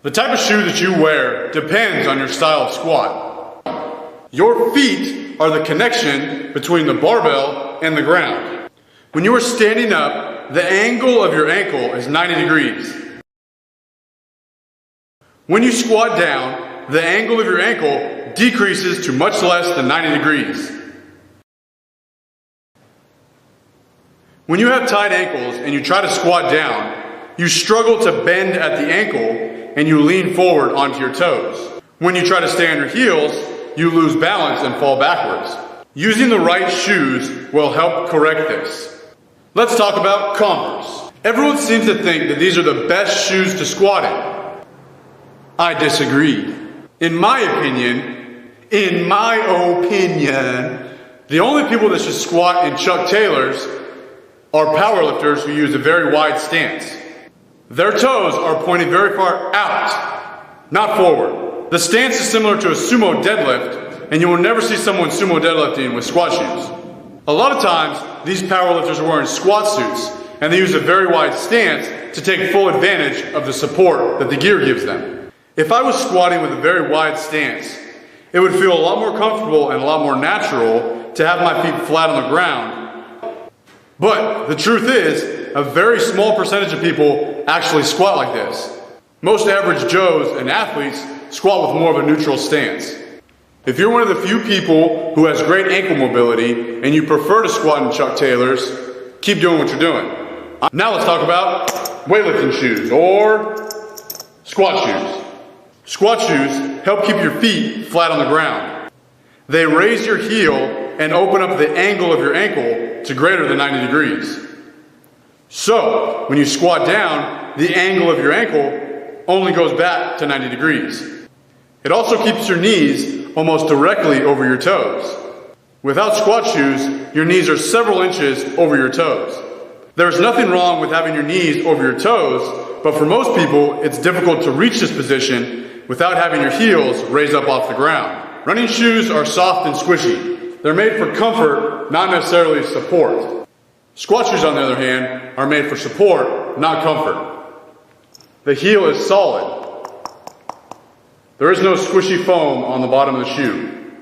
The type of shoe that you wear depends on your style of squat. Your feet are the connection between the barbell and the ground. When you are standing up, the angle of your ankle is 90 degrees. When you squat down, the angle of your ankle decreases to much less than 90 degrees. When you have tight ankles and you try to squat down, you struggle to bend at the ankle and you lean forward onto your toes. When you try to stay on your heels, you lose balance and fall backwards. Using the right shoes will help correct this. Let's talk about Converse. Everyone seems to think that these are the best shoes to squat in. I disagree. In my opinion, the only people that should squat in Chuck Taylors are powerlifters who use a very wide stance. Their toes are pointed very far out, not forward. The stance is similar to a sumo deadlift, and you will never see someone sumo deadlifting with squat shoes. A lot of times, these powerlifters are wearing squat suits, and they use a very wide stance to take full advantage of the support that the gear gives them. If I was squatting with a very wide stance, it would feel a lot more comfortable and a lot more natural to have my feet flat on the ground. But the truth is, a very small percentage of people actually squat like this. Most average Joes and athletes squat with more of a neutral stance. If you're one of the few people who has great ankle mobility and you prefer to squat in Chuck Taylors, keep doing what you're doing. Now let's talk about weightlifting shoes or squat shoes. Squat shoes help keep your feet flat on the ground. They raise your heel and open up the angle of your ankle to greater than 90 degrees. So, when you squat down, the angle of your ankle only goes back to 90 degrees. It also keeps your knees almost directly over your toes. Without squat shoes, your knees are several inches over your toes. There's nothing wrong with having your knees over your toes, but for most people, it's difficult to reach this position without having your heels raised up off the ground. Running shoes are soft and squishy. They're made for comfort, not necessarily support. Squat shoes, on the other hand, are made for support, not comfort. The heel is solid. There is no squishy foam on the bottom of the shoe.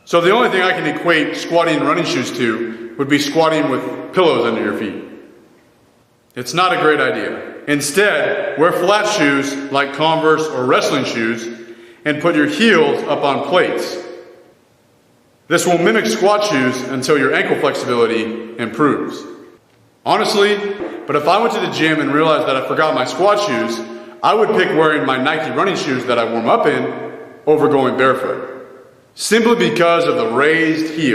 So the only thing I can equate squatting and running shoes to would be squatting with pillows under your feet. It's not a great idea. Instead, wear flat shoes like Converse or wrestling shoes and put your heels up on plates. This will mimic squat shoes until your ankle flexibility improves. Honestly, but if I went to the gym and realized that I forgot my squat shoes, I would pick wearing my Nike running shoes that I warm up in over going barefoot, simply because of the raised heel.